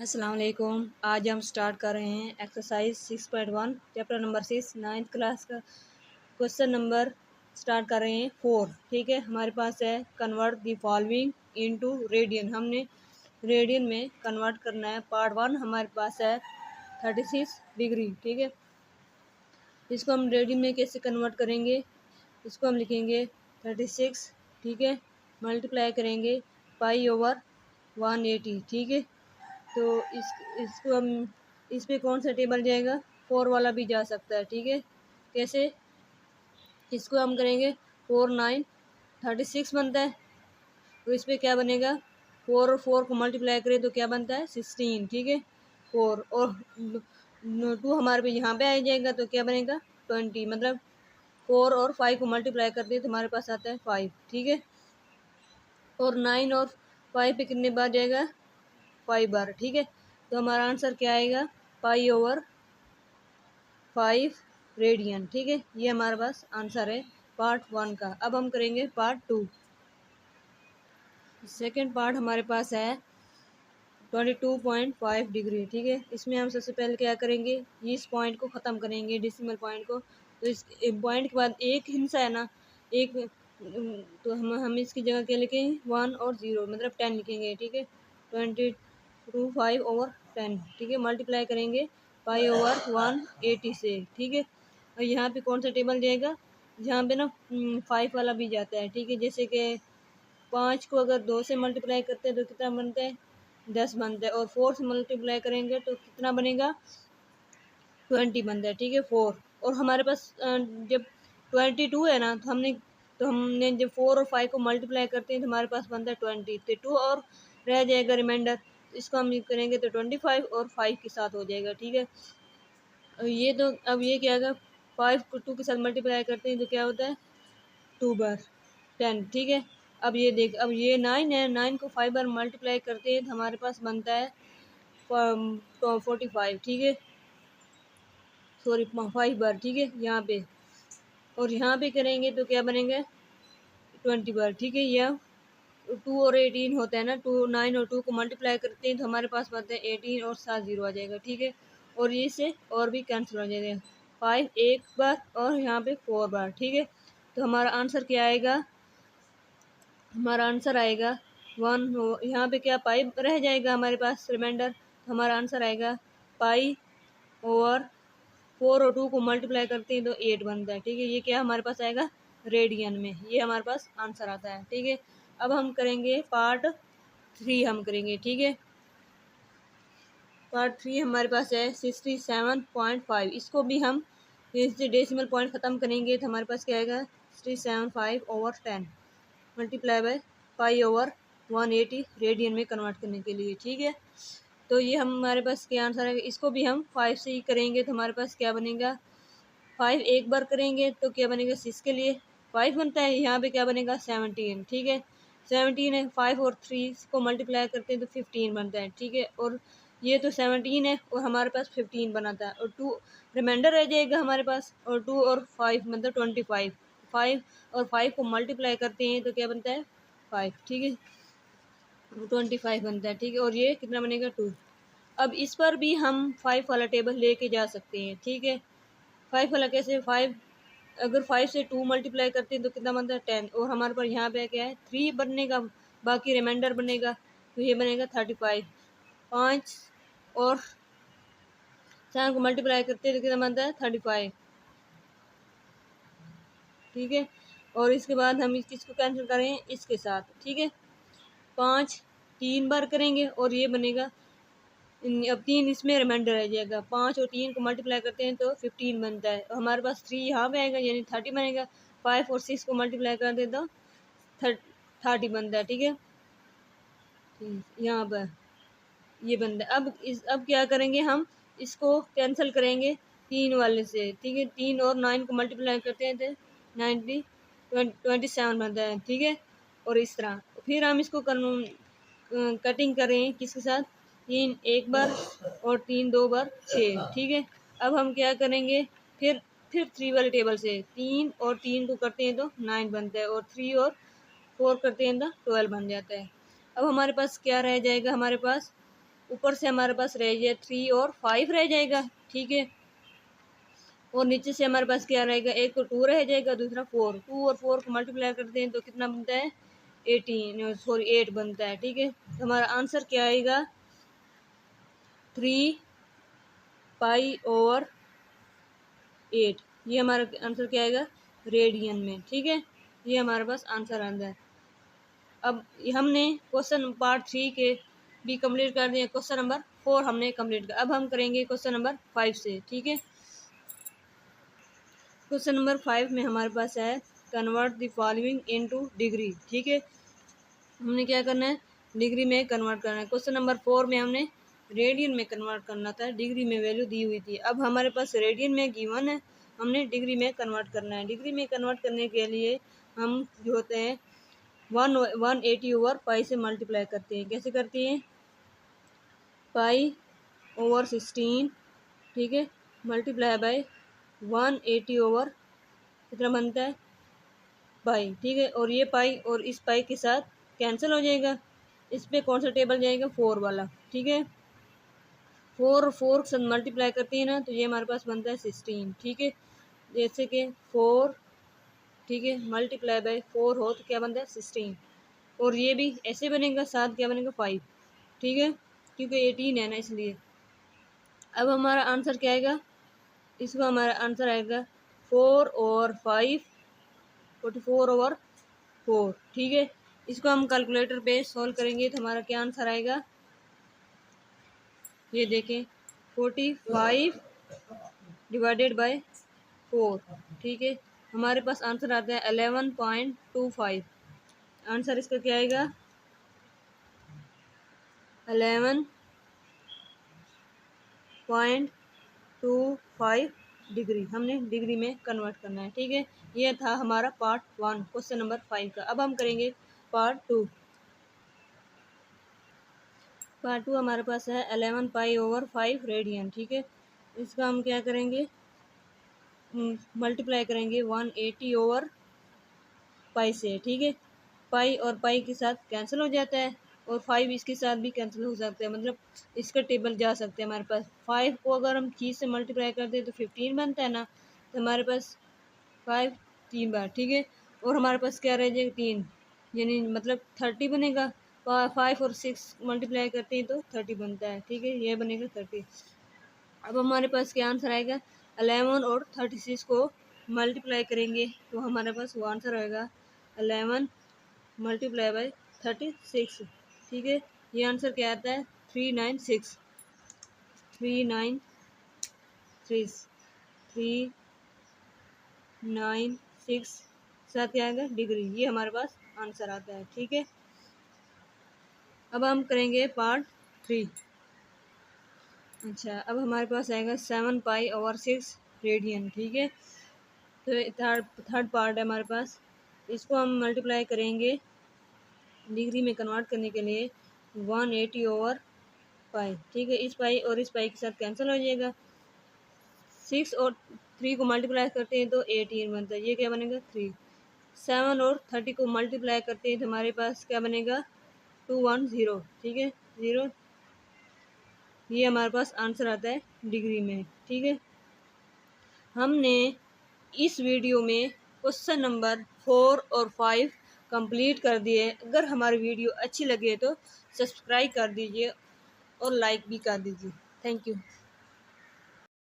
अस्सलाम वालेकुम। आज हम स्टार्ट कर रहे हैं exercise 6.1 chapter number 6 ninth class का क्वेश्चन नंबर स्टार्ट कर रहे हैं 4। ठीक है, हमारे पास है convert the following into radian. हमने रेडियन में कन्वर्ट करना है। पार्ट 1 हमारे पास है 36 डिग्री। ठीक है, इसको हम रेडियन में कैसे कन्वर्ट करेंगे, इसको हम लिखेंगे 36। ठीक है, मल्टीप्लाई करेंगे पाई ओवर 180। ठीक है, तो इसको हम इस पे कौन सा टेबल जाएगा, 4 वाला भी जा सकता है। ठीक है, कैसे, इसको हम करेंगे 4 9 36 बनता है, तो इस पे क्या बनेगा, 4 और 4 को मल्टीप्लाई करें तो क्या बनता है 16। ठीक है, 4 और 2 हमारे पे यहाँ पे आ जाएगा तो क्या बनेगा 20। मतलब 4 और 5 को मल्टीप्लाई करते हैं तो हमारे पास आता है 5। ठीक है, और 9 और 5 पे कितने बार जाएगा, 5 बार। ठीक है, तो हमारा आंसर क्या आएगा, पाई ओवर 5 रेडियन। ठीक है, ये हमारे पास आंसर है पार्ट 1 का। अब हम करेंगे पार्ट 2। सेकेंड पार्ट हमारे पास है 22.5 डिग्री। ठीक है, इसमें हम सबसे पहले क्या करेंगे, इस पॉइंट को ख़त्म करेंगे, डेसिमल पॉइंट को। तो इस पॉइंट के बाद एक हिंसा है ना, एक, तो हम इसकी जगह क्या लिखेंगे 1 और 0 मतलब 10 लिखेंगे। ठीक है, 22.5 ओवर 10। ठीक है, मल्टीप्लाई करेंगे पाई ओवर 180 से। ठीक है, और यहाँ पे कौन सा टेबल जाएगा, जहाँ पे ना 5 वाला भी जाता है। ठीक है, जैसे कि 5 को अगर 2 से मल्टीप्लाई करते हैं तो कितना बनता है 10 बनता है, और 4 से मल्टीप्लाई करेंगे तो कितना बनेगा 20 बनता है। ठीक है, 4 और हमारे पास जब 22 है ना, तो हमने जब 4 और 5 को मल्टीप्लाई करते हैं तो हमारे पास बनता है 20। तो 2 और रह जाएगा रिमाइंडर, इसको हम करेंगे तो 25 और 5 के साथ हो जाएगा। ठीक है, ये तो अब ये क्या होगा, 5 को 2 के साथ मल्टीप्लाई करते हैं तो क्या होता है 2 बार 10। ठीक है, अब ये देख, अब ये 9 है, 9 को 5 बार मल्टीप्लाई करते हैं तो हमारे पास बनता है 45। ठीक है, सॉरी 5 बार। ठीक है, यहाँ पे और यहाँ पे करेंगे तो क्या बनेंगे 20 बार। ठीक है, यह 2 और 18 होता है ना, 2 9 और 2 को मल्टीप्लाई करते हैं तो हमारे पास बनता है 18 और 7 0 आ जाएगा। ठीक है, और ये से और भी कैंसिल हो जाएगा, 5 एक बार और यहाँ पे 4 बार। ठीक है, तो हमारा आंसर क्या आएगा, हमारा आंसर आएगा 1 हो, यहाँ पे क्या पाई रह जाएगा हमारे पास रिमाइंडर, तो हमारा आंसर आएगा पाई ओवर 4 और 2 को मल्टीप्लाई करते हैं तो 8 बनता है। ठीक है, ये क्या हमारे पास आएगा रेडियन में, ये हमारे पास आंसर आता है। ठीक है, अब हम करेंगे पार्ट 3 हम करेंगे। ठीक है, पार्ट 3 हमारे पास है 67.5। इसको भी हम इससे डेसिमल पॉइंट ख़त्म करेंगे तो हमारे पास क्या आएगा 675 over 10 multiply by pi over 180 radian में कन्वर्ट करने के लिए। ठीक है, तो ये हमारे पास क्या आंसर है, इसको भी हम 5 से ही करेंगे तो हमारे पास क्या बनेगा, 5 एक बार करेंगे तो क्या बनेगा 6 के लिए 5 बनता है, यहाँ पे क्या बनेगा 17। ठीक है, 17 है, 5 और 3 को मल्टीप्लाई करते हैं तो 15 बनता है। ठीक है, और ये तो 17 है और हमारे पास 15 बनाता है, और 2 रिमाइंडर रह जाएगा हमारे पास, और 2 और 5 मतलब 25। 5 और 5 को मल्टीप्लाई करते हैं तो क्या बनता है 5। ठीक है, 25 बनता है। ठीक है, और ये कितना बनेगा 2। अब इस पर भी हम 5 वाला टेबल लेके जा सकते हैं। ठीक है, 5 वाला कैसे, 5 अगर 5 से 2 मल्टीप्लाई करते हैं तो कितना बनता है 10, और हमारे पास यहाँ पे क्या है 3 बनने का, बाकी रिमाइंडर बनेगा तो ये बनेगा 35। 5 और 4 को मल्टीप्लाई करते हैं तो कितना बनता है 35। ठीक है, और इसके बाद हम इस चीज़ को कैंसिल करें इसके साथ। ठीक है, 5 3 बार करेंगे और ये बनेगा, अब 3 इसमें रिमाइंडर रह जाएगा, 5 और 3 को मल्टीप्लाई करते हैं तो 15 बनता है, और हमारे पास 3 यहाँ पे आएगा यानी 30 बनेगा। 5 और 6 को मल्टीप्लाई कर दे तो 30 बनता है। ठीक है, यहाँ पर ये बनता है। अब क्या करेंगे, हम इसको कैंसिल करेंगे 3 वाले से। ठीक है, 3 और 9 को मल्टीप्लाई करते हैं तो 27 बनता है। ठीक है, और इस तरह फिर हम इसको कटिंग करें किसके साथ, 3 एक बार और 3 2 बार 6। ठीक है, अब हम क्या करेंगे, फिर 3 वाले टेबल से 3 और 3 को करते हैं तो 9 बनता है, और 3 और 4 करते हैं तो 12 बन जाता है। अब हमारे पास क्या रह जाएगा, हमारे पास ऊपर से हमारे पास रह जाए 3 और 5 रह जाएगा, ठीक है। और नीचे से हमारे पास क्या रहेगा, एक तो 2 रह जाएगा, दूसरा 4। 2 और 4 को मल्टीप्लाई करते हैं तो कितना बनता है, 8 बनता है, ठीक है। तो हमारा आंसर क्या आएगा, 3 पाई/8। ये हमारा आंसर क्या आएगा, रेडियन में, ठीक है। ये हमारे पास आंसर आता है। अब हमने क्वेश्चन पार्ट 3 के भी कंप्लीट कर दिए, क्वेश्चन नंबर 4 हमने कंप्लीट कर। अब हम करेंगे क्वेश्चन नंबर 5 से, ठीक है। क्वेश्चन नंबर 5 में हमारे पास है convert the following into degree, ठीक है। हमने क्या करना है, डिग्री में कन्वर्ट करना है। क्वेश्चन नंबर 4 में हमने रेडियन में कन्वर्ट करना था, डिग्री में वैल्यू दी हुई थी। अब हमारे पास रेडियन में गिवन है, हमने डिग्री में कन्वर्ट करना है। डिग्री में कन्वर्ट करने के लिए हम जो होते हैं 180/पाई से मल्टीप्लाई करते हैं। कैसे करते हैं, पाई/16, ठीक है, मल्टीप्लाई बाय 180 कितना बनता है, पाई, ठीक है। और ये पाई और इस पाई के साथ कैंसिल हो जाएगा। इस पे कौन सा टेबल जाएगा, 4 वाला, ठीक है। 4 के साथ मल्टीप्लाई करते हैं ना तो ये हमारे पास बनता है 16, ठीक है। जैसे कि 4, ठीक है, मल्टीप्लाई बाय 4 हो तो क्या बनता है 16। और ये भी ऐसे बनेगा, साथ क्या बनेगा 5, ठीक है, क्योंकि 18 है ना इसलिए। अब हमारा आंसर क्या आएगा, इसका हमारा आंसर आएगा 4 और 5 44/4, ठीक है। इसको हम कैलकुलेटर पे सॉल्व करेंगे तो हमारा क्या आंसर आएगा, ये देखें 45/4, ठीक है। हमारे पास आंसर आता है 11.25। आंसर इसका क्या आएगा, 11.25 डिग्री। हमने डिग्री में कन्वर्ट करना है, ठीक है। यह था हमारा पार्ट 1 क्वेश्चन नंबर 5 का। अब हम करेंगे पार्ट 2। पार्ट 2 हमारे पास है 11 पाई/5 रेडियन, ठीक है। इसका हम क्या करेंगे, मल्टीप्लाई करेंगे 180/पाई से, ठीक है। पाई और पाई के साथ कैंसिल हो जाता है और 5 इसके साथ भी कैंसिल हो सकता है, मतलब इसका टेबल जा सकते हैं हमारे पास। 5 को अगर हम 3 से मल्टीप्लाई करते हैं तो 15 बनता है ना, तो हमारे पास 5 3 बार, ठीक है। और हमारे पास क्या रह जाएगा, 3, यानी मतलब 30 बनेगा। 5 और 6 मल्टीप्लाई करते हैं तो 30 बनता है, ठीक है, ये बनेगा 30। अब हमारे पास क्या आंसर आएगा, 11 और 36 को मल्टीप्लाई करेंगे तो हमारे पास वो आंसर आएगा 11 मल्टीप्लाई बाय 36, ठीक है। ये आंसर क्या आता है, 396 396 साथ क्या आएगा, डिग्री। ये हमारे पास आंसर आता है, ठीक है। अब हम करेंगे पार्ट 3। अच्छा, अब हमारे पास आएगा 7 पाई/6 रेडियन, ठीक है। तो थर्ड पार्ट है हमारे पास। इसको हम मल्टीप्लाई करेंगे डिग्री में कन्वर्ट करने के लिए 180/पाई, ठीक है। इस पाई और इस पाई के साथ कैंसिल हो जाएगा। 6 और 3 को मल्टीप्लाई करते हैं तो 18 बनता है, ये क्या बनेगा 3। 7 और 30 को मल्टीप्लाई करते हैं तो हमारे पास क्या बनेगा 210, ठीक है, 0। ये हमारे पास आंसर आता है डिग्री में, ठीक है। हमने इस वीडियो में क्वेश्चन नंबर 4 और 5 कंप्लीट कर दिए। अगर हमारी वीडियो अच्छी लगे तो सब्सक्राइब कर दीजिए और लाइक भी कर दीजिए। Thank you.